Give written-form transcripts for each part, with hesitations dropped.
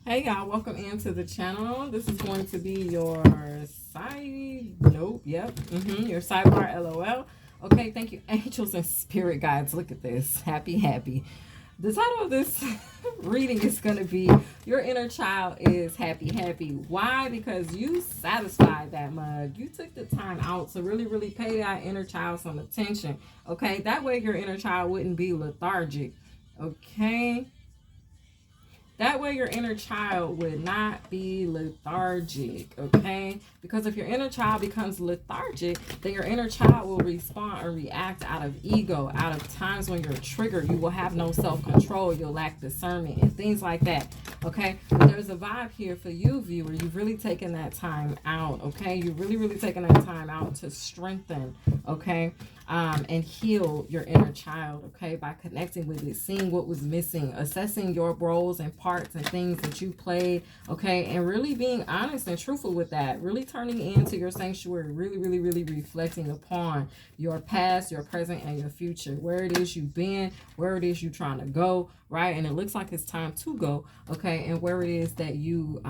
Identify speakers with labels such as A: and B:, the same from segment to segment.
A: Hey y'all, welcome into the channel. This is going to be your your sidebar LOL. Okay, thank you, angels and spirit guides. Look at this. Happy, happy. The title of this reading is going to be Your Inner Child is Happy, Happy. Why? Because you satisfied that mug. You took the time out to really, really pay that inner child some attention. Okay, that way your inner child wouldn't be lethargic. Okay, that way your inner child would not be lethargic, okay? Because if your inner child becomes lethargic, then your inner child will respond or react out of ego, out of times when you're triggered. You will have no self-control, you'll lack discernment and things like that, okay? But there's a vibe here for you, viewer. You've really taken that time out, okay? You've really, really taken that time out to strengthen, okay? And heal your inner child, okay, by connecting with it, seeing what was missing, assessing your roles and parts and things that you played, okay, and really being honest and truthful with that, really turning into your sanctuary, really, really, really reflecting upon your past, your present, and your future, where it is you've been, where it is you're trying to go, right? And it looks like it's time to go, okay, and where it is that you,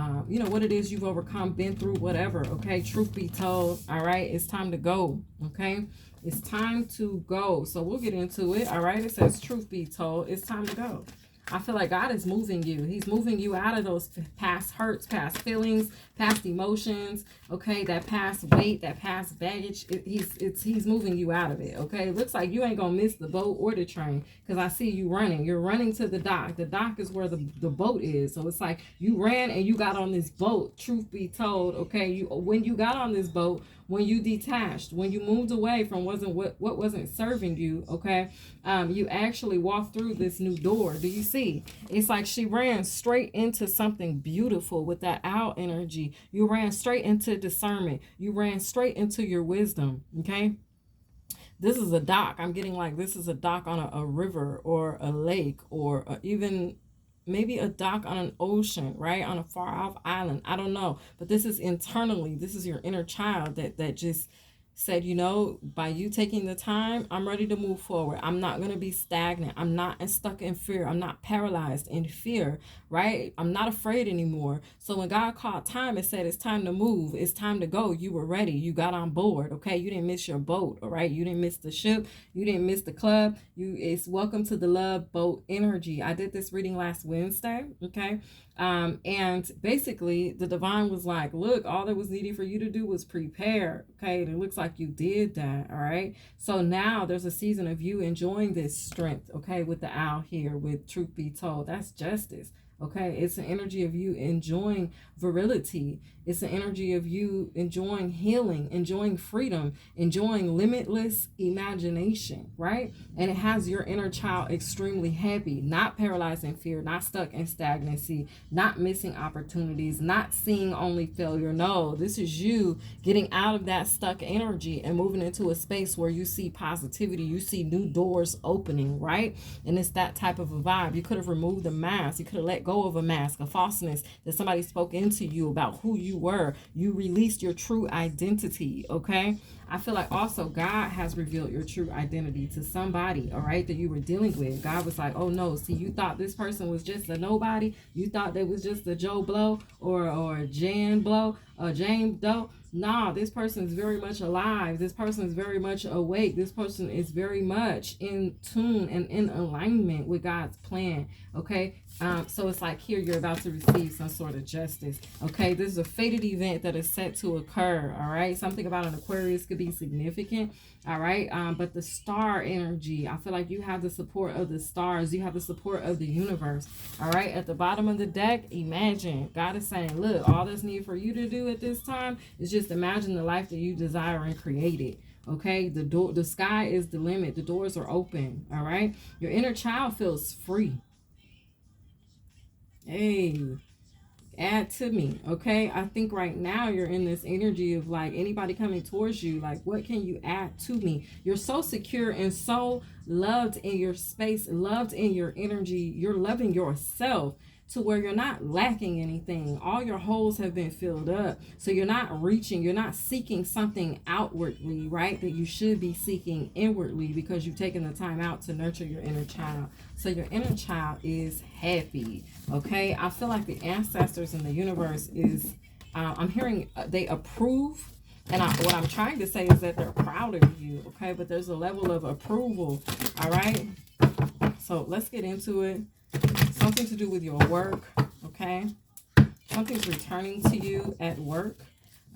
A: what it is you've overcome, been through, whatever, okay, truth be told, all right, it's time to go, okay? It's time to go. So we'll get into it. All right. It says, truth be told, it's time to go. I feel like God is moving you. He's moving you out of those past hurts, past feelings, past emotions. Okay, that past weight, that past baggage. He's moving you out of it. Okay, it looks like you ain't gonna miss the boat or the train because I see you running. You're running to the dock. The dock is where the boat is. So it's like you ran and you got on this boat. Truth be told, okay, when you got on this boat, when you detached, when you moved away from what wasn't serving you, okay, you actually walked through this new door. Do you see? It's like she ran straight into something beautiful with that owl energy. You ran straight into discernment. You ran straight into your wisdom, okay? This is a dock. I'm getting like this is a dock on a river or a lake or even maybe a dock on an ocean, right? On a far off island. I don't know. But this is internally, this is your inner child that just said, by you taking the time, I'm ready to move forward. I'm not going to be stagnant. I'm not stuck in fear. I'm not paralyzed in fear, right? I'm not afraid anymore. So when God called time and said, it's time to move, it's time to go, you were ready. You got on board, okay? You didn't miss your boat, all right? You didn't miss the ship. You didn't miss the club. It's welcome to the love boat energy. I did this reading last Wednesday, okay? And basically the divine was like, look, all that was needed for you to do was prepare, okay? And it looks like you did that, all right? So now there's a season of you enjoying this strength, okay, with the owl here, with truth be told. That's justice. Okay, it's an energy of you enjoying virility. It's an energy of you enjoying healing, enjoying freedom, enjoying limitless imagination, right? And it has your inner child extremely happy, not paralyzed in fear, not stuck in stagnancy, not missing opportunities, not seeing only failure. No, this is you getting out of that stuck energy and moving into a space where you see positivity, you see new doors opening, right? And it's that type of a vibe. You could have removed the mask. You could have let go of a mask, a falseness that somebody spoke into you about who you were. You released your true identity, okay? I feel like also God has revealed your true identity to somebody, all right, that you were dealing with. God was like, oh no, see, you thought this person was just a nobody. You thought they was just a Joe Blow or Jan Blow or Jane Doe. Nah, this person is very much alive. This person is very much awake. This person is very much in tune and in alignment with God's plan. Okay. So it's like here you're about to receive some sort of justice. Okay. This is a fated event that is set to occur. All right. Something about an Aquarius could be significant. All right. But the star energy, I feel like you have the support of the stars. You have the support of the universe. All right. At the bottom of the deck, imagine God is saying, look, all that's needed for you to do at this time is just imagine the life that you desire and create it. Okay, the sky is the limit. The doors are open. All right, your inner child feels free. Hey, add to me. Okay, I think right now you're in this energy of like anybody coming towards you, like, what can you add to me? You're so secure and so loved in your space, loved in your energy. You're loving yourself to where you're not lacking anything. All your holes have been filled up. So you're not reaching, you're not seeking something outwardly, right? That you should be seeking inwardly, because you've taken the time out to nurture your inner child. So your inner child is happy, okay? I feel like the ancestors in the universe is, I'm hearing they approve. And what I'm trying to say is that they're proud of you, okay? But there's a level of approval, all right? So let's get into it. Something to do with your work, okay? Something's returning to you at work,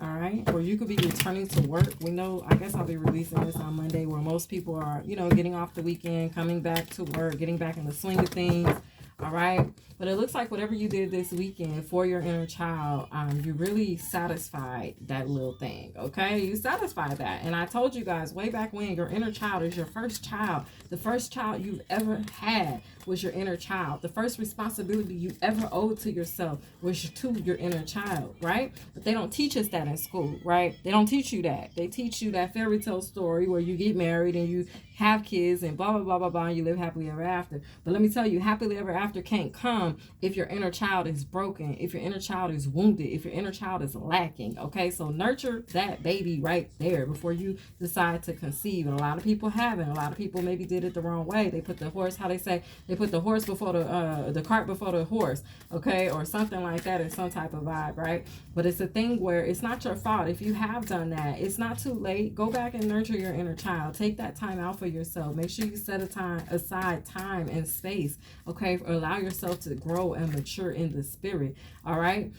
A: all right? Or you could be returning to work. We know, I guess I'll be releasing this on Monday, where most people are, you know, getting off the weekend, coming back to work, getting back in the swing of things, all right? But it looks like whatever you did this weekend for your inner child, you really satisfied that little thing, okay? You satisfied that. And I told you guys way back when, your inner child is your first child. The first child you've ever had was your inner child. The first responsibility you ever owed to yourself was to your inner child, right? But they don't teach us that in school, right? They don't teach you that. They teach you that fairy tale story where you get married and you have kids and blah, blah, blah, blah, blah, and you live happily ever after. But let me tell you, happily ever after can't come if your inner child is broken, if your inner child is wounded, if your inner child is lacking, okay? So nurture that baby right there before you decide to conceive. And a lot of people haven't. A lot of people maybe did it the wrong way. They put the horse, how they say, they put the horse before the cart before the horse, okay? Or something like that, in some type of vibe, right? But it's a thing where it's not your fault. If you have done that, it's not too late. Go back and nurture your inner child. Take that time out for yourself. Make sure you set aside time and space, okay? Allow yourself to grow and mature in the spirit, all right?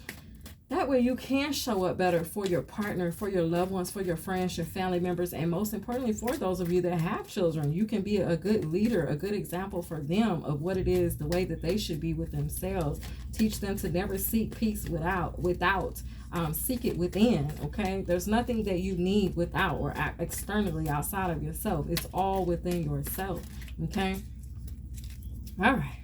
A: That way you can show up better for your partner, for your loved ones, for your friends, your family members, and most importantly, for those of you that have children. You can be a good leader, a good example for them of what it is, the way that they should be with themselves. Teach them to never seek peace without seek it within, okay? There's nothing that you need without or externally outside of yourself. It's all within yourself, okay? All right.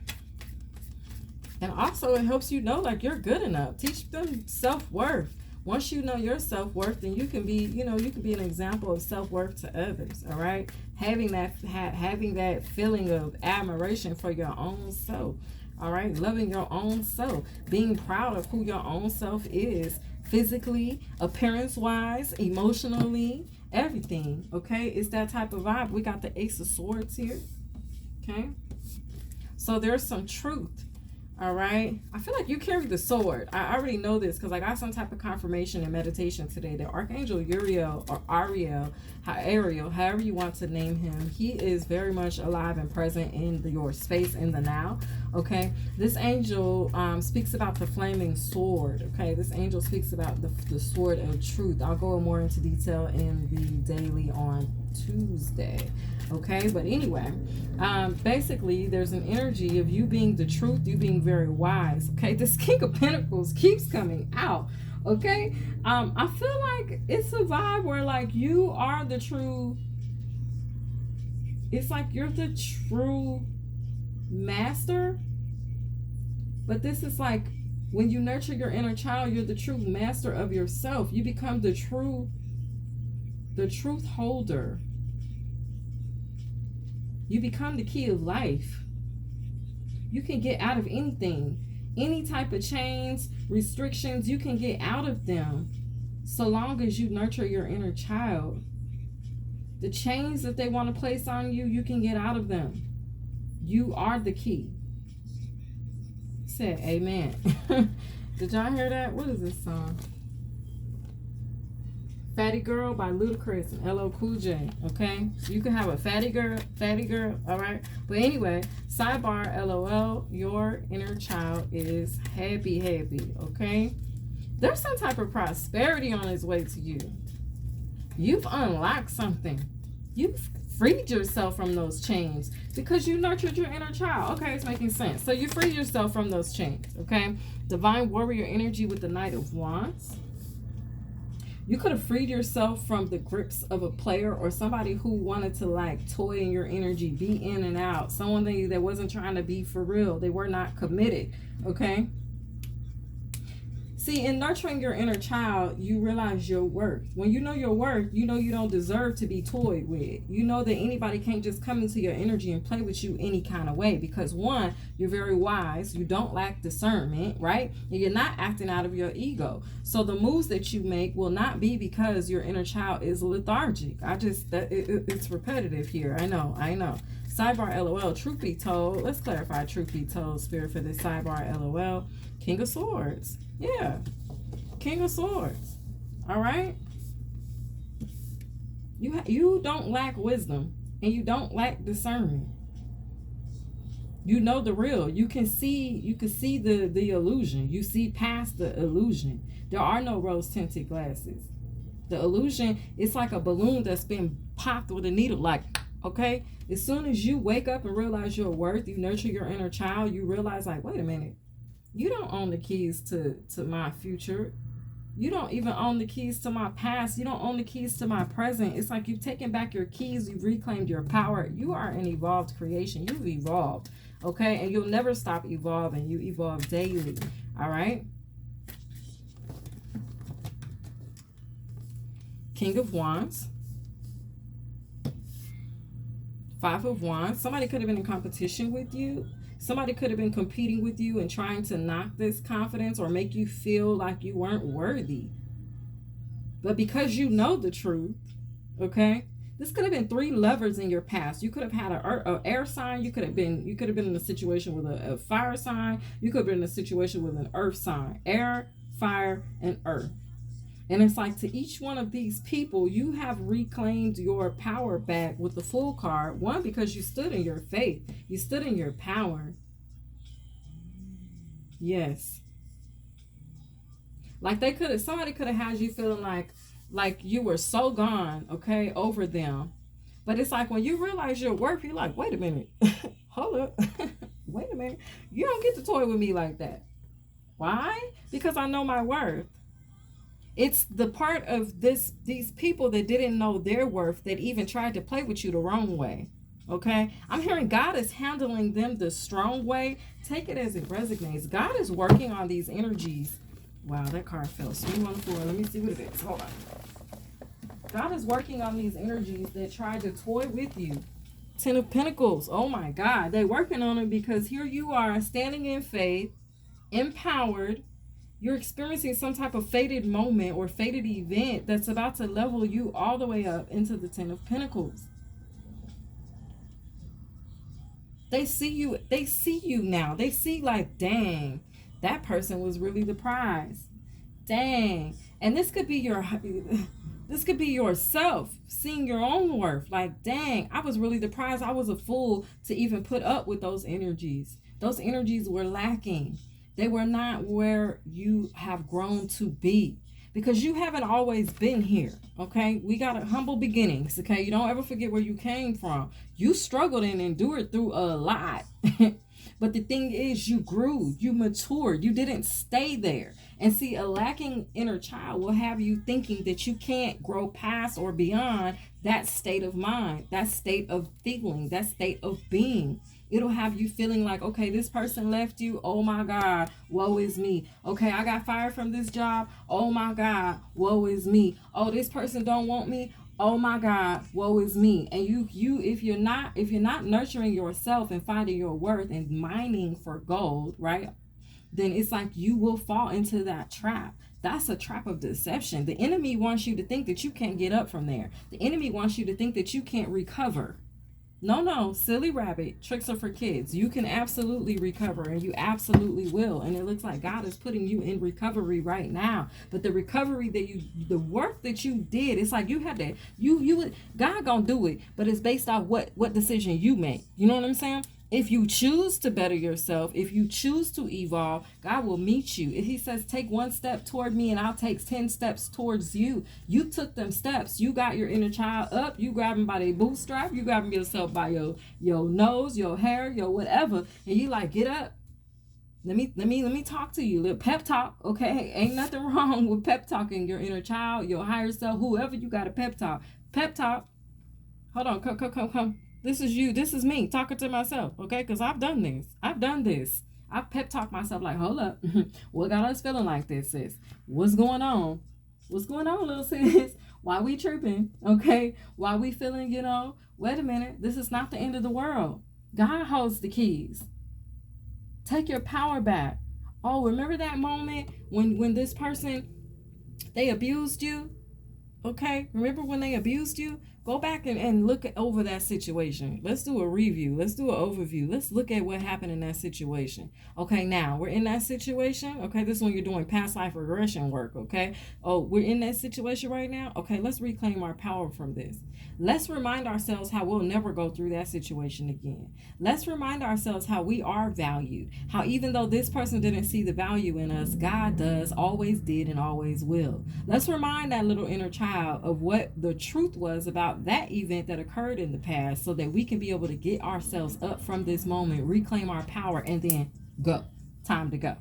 A: And also it helps you know, like, you're good enough. Teach them self-worth. Once you know your self-worth, then you can be, you know, you can be an example of self-worth to others, all right? Having that feeling of admiration for your own self, all right? Loving your own self. Being proud of who your own self is, physically, appearance-wise, emotionally, everything, okay? It's that type of vibe. We got the Ace of Swords here, okay? So there's some truth. All right. I feel like you carry the sword. I already know this because I got some type of confirmation in meditation today that Archangel Uriel or Ariel, however you want to name him, he is very much alive and present in your space in the now. Okay. This angel speaks about the flaming sword. Okay. This angel speaks about the sword of truth. I'll go more into detail in the daily on Tuesday. Okay, but anyway, basically there's an energy of you being the truth, you being very wise. Okay, this King of Pentacles keeps coming out. Okay, I feel like it's a vibe where, like, you are the true, it's like you're the true master. But this is like when you nurture your inner child, you're the true master of yourself. You become the truth holder. You become the key of life. You can get out of anything. Any type of chains, restrictions, you can get out of them so long as you nurture your inner child. The chains that they want to place on you, you can get out of them. You are the key. Said amen. Did y'all hear that? What is this song? Fatty Girl by Ludacris and LL Cool J, okay? So you can have a fatty girl, all right? But anyway, sidebar, LOL, your inner child is happy, okay? There's some type of prosperity on its way to you. You've unlocked something. You've freed yourself from those chains because you nurtured your inner child. Okay, it's making sense. So you free yourself from those chains, okay? Divine warrior energy with the Knight of Wands. You could have freed yourself from the grips of a player or somebody who wanted to, like, toy in your energy, be in and out. Someone that wasn't trying to be for real. They were not committed, okay? See, in nurturing your inner child, you realize your worth. When you know your worth, you know you don't deserve to be toyed with. You know that anybody can't just come into your energy and play with you any kind of way. Because one, you're very wise. You don't lack discernment, right? And you're not acting out of your ego. So the moves that you make will not be because your inner child is lethargic. It's repetitive here. I know. Sidebar LOL. Truth be told, let's clarify truth be told, Spirit, for this sidebar LOL. King of Swords. Yeah. King of Swords. All right? You don't lack wisdom and you don't lack discernment. You know the real. You can see the illusion. You see past the illusion. There are no rose tinted glasses. The illusion, it's like a balloon that's been popped with a needle, like, okay? As soon as you wake up and realize your worth, you nurture your inner child, you realize, like, wait a minute. You don't own the keys to my future. You don't even own the keys to my past. You don't own the keys to my present. It's like you've taken back your keys. You've reclaimed your power. You are an evolved creation. You've evolved, okay? And you'll never stop evolving. You evolve daily, all right? King of Wands. Five of Wands. Somebody could have been in competition with you. Somebody could have been competing with you and trying to knock this confidence or make you feel like you weren't worthy. But because you know the truth, okay? This could have been 3 lovers in your past. You could have had an air sign. You could have been in a situation with a fire sign. You could have been in a situation with an earth sign. Air, fire, and earth. And it's like, to each one of these people, you have reclaimed your power back with the Fool card. One, because you stood in your faith. You stood in your power. Yes. Like somebody could have had you feeling like you were so gone, okay, over them. But it's like when you realize your worth, you're like, wait a minute. Hold up. Wait a minute. You don't get to toy with me like that. Why? Because I know my worth. It's the part of these people that didn't know their worth that even tried to play with you the wrong way. Okay? I'm hearing God is handling them the strong way. Take it as it resonates. God is working on these energies. Wow, that card fell smooth on the floor. Let me see what it is. Hold on. God is working on these energies that tried to toy with you. 10 of Pentacles. Oh my God. They're working on it because here you are standing in faith, empowered. You're experiencing some type of fated moment or fated event that's about to level you all the way up into the 10 of Pentacles. They see you now. They see like, dang, that person was really the prize. Dang. And this could be yourself seeing your own worth. Like, dang, I was really the prize. I was a fool to even put up with those energies. Those energies were lacking. They were not where you have grown to be, because you haven't always been here, okay? We got humble beginnings, okay? You don't ever forget where you came from. You struggled and endured through a lot. But the thing is, you grew, you matured, you didn't stay there. And see, a lacking inner child will have you thinking that you can't grow past or beyond that state of mind, that state of feeling, that state of being. It'll have you feeling like, okay, this person left you. Oh my God, woe is me. Okay, I got fired from this job. Oh my God, woe is me. Oh, this person don't want me. Oh my God, woe is me. And you if you're not nurturing yourself and finding your worth and mining for gold, right? Then it's like you will fall into that trap. That's a trap of deception. The enemy wants you to think that you can't get up from there. The enemy wants you to think that you can't recover. No, silly rabbit. Tricks are for kids. You can absolutely recover, and you absolutely will. And it looks like God is putting you in recovery right now. But the recovery the work that you did, it's like you had to, God gonna do it, but it's based off what decision you make. You know what I'm saying? If you choose to better yourself, if you choose to evolve, God will meet you. If he says, take 1 step toward me and I'll take 10 steps towards you, you took them steps. You got your inner child up. You grab him by the bootstrap. You grab him yourself by your nose, your hair, your whatever. And you like, get up. Let me talk to you. Little pep talk, okay? Ain't nothing wrong with pep talking your inner child, your higher self, whoever you got to pep talk. Pep talk. Hold on, come. This is you. This is me talking to myself, okay? Because I've done this. I pep talk myself like, hold up. What got us feeling like this, sis? What's going on? What's going on, little sis? Why we tripping? Okay. Why we feeling, wait a minute. This is not the end of the world. God holds the keys. Take your power back. Oh, remember that moment when this person, they abused you? Okay, remember when they abused you? Go back and look over that situation. Let's do a review. Let's do an overview. Let's look at what happened in that situation. Okay, now we're in that situation. Okay, this is when you're doing past life regression work. Okay, oh, we're in that situation right now. Okay, let's reclaim our power from this. Let's remind ourselves how we'll never go through that situation again. Let's remind ourselves how we are valued. How even though this person didn't see the value in us, God does, always did, and always will. Let's remind that little inner child of what the truth was about that event that occurred in the past so that we can be able to get ourselves up from this moment, reclaim our power, and then go. Time to go.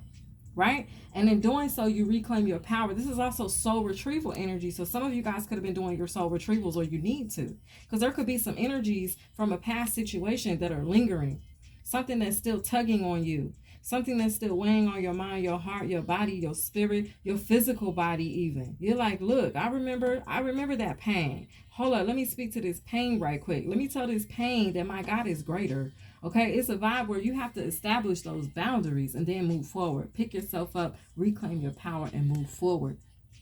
A: Right? And in doing so, you reclaim your power. This is also soul retrieval energy. So some of you guys could have been doing your soul retrievals, or you need to, because there could be some energies from a past situation that are lingering, something that's still tugging on you, something that's still weighing on your mind, your heart, your body, your spirit, your physical body even. You're like, look, I remember that pain. Hold on, let me speak to this pain right quick. Let me tell this pain that my God is greater. Okay, it's a vibe where you have to establish those boundaries and then move forward. Pick yourself up, reclaim your power, and move forward.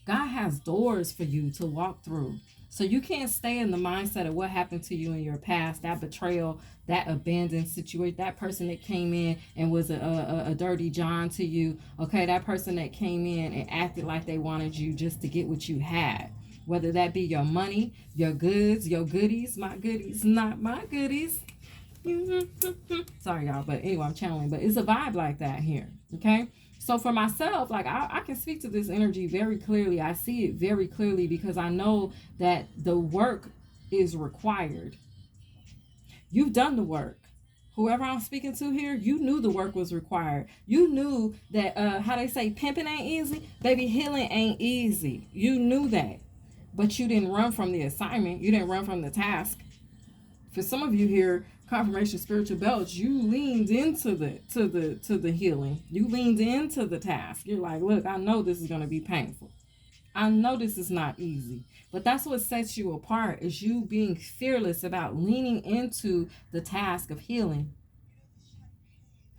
A: God has doors for you to walk through. So you can't stay in the mindset of what happened to you in your past, that betrayal, that abandoned situation, that person that came in and was a dirty John to you. Okay, that person that came in and acted like they wanted you just to get what you had. Whether that be your money, your goods, your goodies, my goodies, not my goodies. Sorry, y'all, but anyway, I'm channeling. But it's a vibe like that here, okay? So for myself, like I can speak to this energy very clearly. I see it very clearly because I know that the work is required. You've done the work. Whoever I'm speaking to here, you knew the work was required. You knew that, how they say, pimping ain't easy. Baby, healing ain't easy. You knew that. But you didn't run from the assignment. You didn't run from the task. For some of you here, Confirmation Spiritual Belts, you leaned into the healing. You leaned into the task. You're like, look, I know this is going to be painful. I know this is not easy. But that's what sets you apart, is you being fearless about leaning into the task of healing.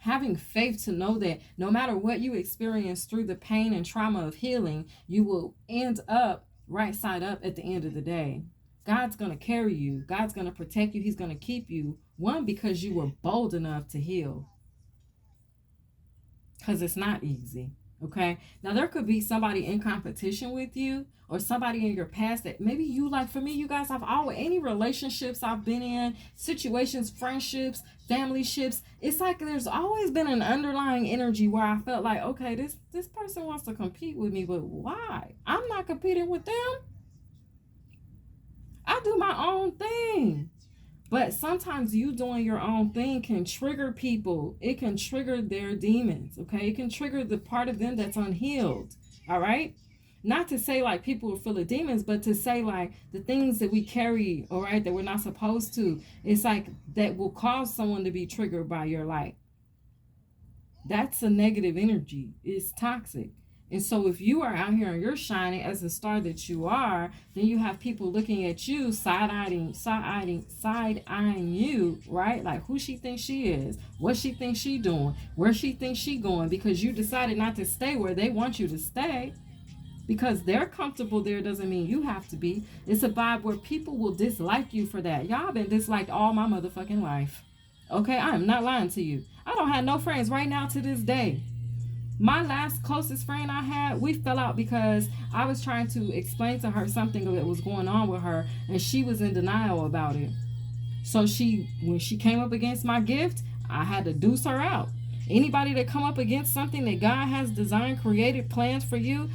A: Having faith to know that no matter what you experience through the pain and trauma of healing, you will end up right side up at the end of the day. God's going to carry you. God's going to protect you. He's going to keep you. One, because you were bold enough to heal. Because it's not easy. Okay. Now, there could be somebody in competition with you, or somebody in your past that maybe you, like for me, you guys, I've always, any relationships I've been in, situations, friendships, family ships, it's like there's always been an underlying energy where I felt like, okay, this person wants to compete with me, but why? I'm not competing with them. I do my own thing. But sometimes you doing your own thing can trigger people. It can trigger their demons, okay? It can trigger the part of them that's unhealed, all right? Not to say like people are full of demons, but to say like the things that we carry, all right, that we're not supposed to. It's like that will cause someone to be triggered by your light. That's a negative energy. It's toxic. And so if you are out here and you're shining as the star that you are, then you have people looking at you, side-eyeing you, right? Like who she thinks she is, what she thinks she doing, where she thinks she going, because you decided not to stay where they want you to stay. Because they're comfortable there doesn't mean you have to be. It's a vibe where people will dislike you for that. Y'all been disliked all my motherfucking life. Okay, I am not lying to you. I don't have no friends right now to this day. My last closest friend I had, we fell out because I was trying to explain to her something that was going on with her, and she was in denial about it. So when she came up against my gift, I had to deuce her out. Anybody that come up against something that God has designed, created, plans for you,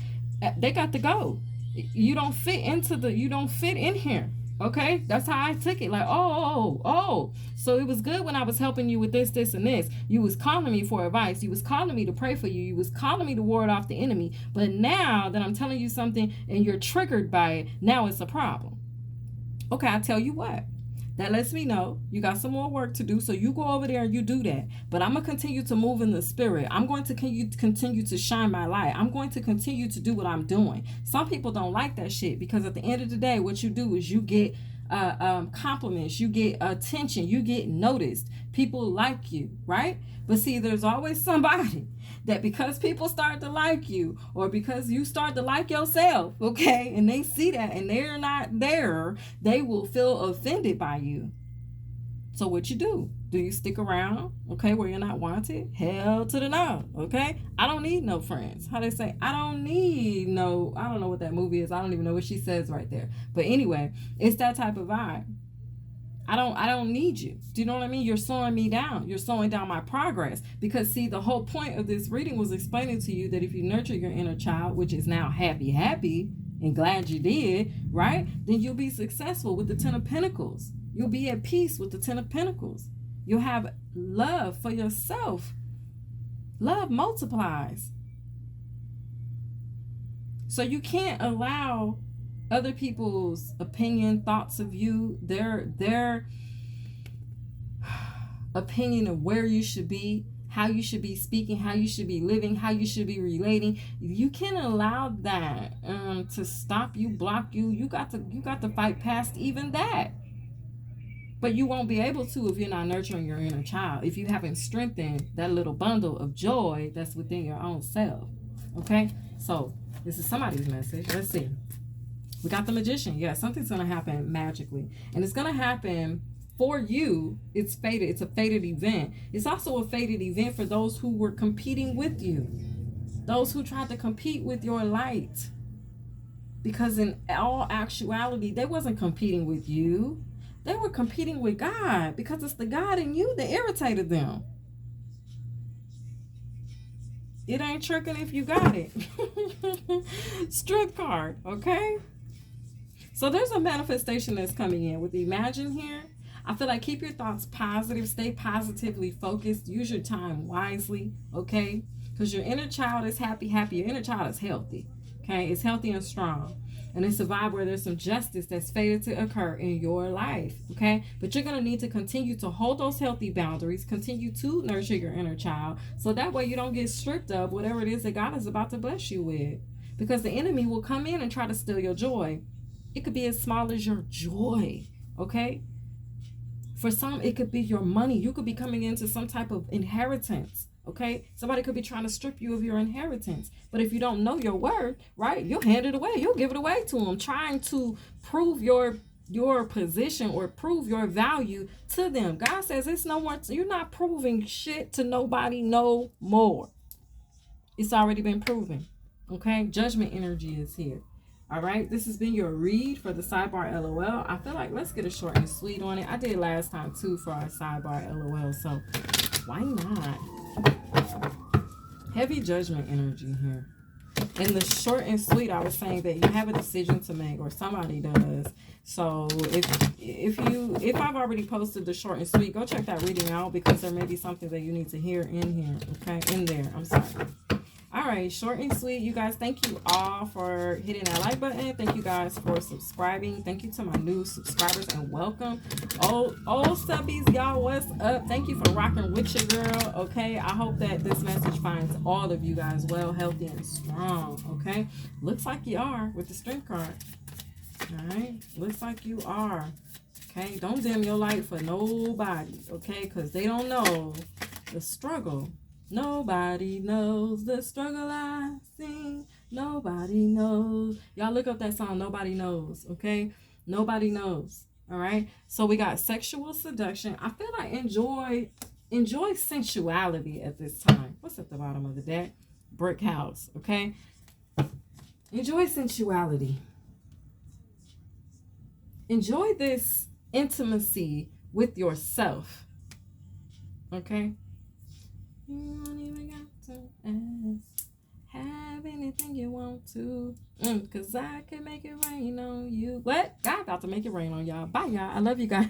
A: they got to go. You don't fit in here. Okay, that's how I took it. Like, oh. So it was good when I was helping you with this, and this. You was calling me for advice. You was calling me to pray for you. You was calling me to ward off the enemy. But now that I'm telling you something and you're triggered by it, now it's a problem. Okay, I tell you what. That lets me know you got some more work to do. So you go over there and you do that. But I'm going to continue to move in the spirit. I'm going to continue to shine my light. I'm going to continue to do what I'm doing. Some people don't like that shit because at the end of the day, what you do is you get compliments, you get attention, you get noticed. People like you, right? But see, there's always somebody that because people start to like you or because you start to like yourself, okay, and they see that and they're not there, they will feel offended by you. So what you do? Do you stick around, okay, where you're not wanted? Hell to the no, okay? I don't need no friends. How they say, I don't know what that movie is. I don't even know what she says right there. But anyway, it's that type of vibe. I don't need you. Do you know what I mean? You're slowing me down. You're slowing down my progress. Because see, the whole point of this reading was explaining to you that if you nurture your inner child, which is now happy, and glad you did, right? Then you'll be successful with the Ten of Pentacles. You'll be at peace with the Ten of Pentacles. You'll have love for yourself. Love multiplies. So you can't allow other people's opinion, thoughts of you, their opinion of where you should be, how you should be speaking, how you should be living, how you should be relating. You can't allow that to stop you, block you. You got to fight past even that. But you won't be able to if you're not nurturing your inner child, if you haven't strengthened that little bundle of joy that's within your own self. Okay? So this is somebody's message. Let's see. We got the Magician. Yeah, something's going to happen magically. And it's going to happen for you. It's fated. It's a fated event. It's also a fated event for those who were competing with you. Those who tried to compete with your light. Because in all actuality, they wasn't competing with you. They were competing with God. Because it's the God in you that irritated them. It ain't tricking if you got it. Strength card, okay? So there's a manifestation that's coming in with Imagine here. I feel like keep your thoughts positive. Stay positively focused. Use your time wisely, okay? Because your inner child is happy. Your inner child is healthy, okay? It's healthy and strong. And it's a vibe where there's some justice that's fated to occur in your life, okay? But you're going to need to continue to hold those healthy boundaries. Continue to nurture your inner child. So that way you don't get stripped of whatever it is that God is about to bless you with. Because the enemy will come in and try to steal your joy. It could be as small as your joy, okay? For some, it could be your money. You could be coming into some type of inheritance, okay? Somebody could be trying to strip you of your inheritance. But if you don't know your worth, right, you'll hand it away. You'll give it away to them, trying to prove your position or prove your value to them. God says it's no more. You're not proving shit to nobody no more. It's already been proven, okay? Judgment energy is here. All right, this has been your read for the Sidebar LOL. I feel like let's get a short and sweet on it. I did last time too for our Sidebar LOL, so why not? Heavy judgment energy here. In the short and sweet, I was saying that you have a decision to make, or somebody does. So if I've already posted the short and sweet, go check that reading out because there may be something that you need to hear in here. Okay, in there. I'm sorry. All right, short and sweet, you guys. Thank you all for hitting that like button. Thank you guys for subscribing. Thank you to my new subscribers and welcome. Old subbies, y'all, what's up? Thank you for rocking with your girl. Okay, I hope that this message finds all of you guys well, healthy, and strong. Okay, looks like you are with the Strength card. All right, looks like you are. Okay, don't dim your light for nobody. Okay, because they don't know the struggle. Nobody knows the struggle I see. Nobody knows. Y'all look up that song, Nobody Knows, okay? Nobody knows, all right? So we got sexual seduction. I feel like enjoy sensuality at this time. What's at the bottom of the deck? Brick house, okay? Enjoy sensuality. Enjoy this intimacy with yourself, okay? You don't even got to ask. Have anything you want to. Cause I can make it rain on you. What? God about to make it rain on y'all. Bye, y'all. I love you guys.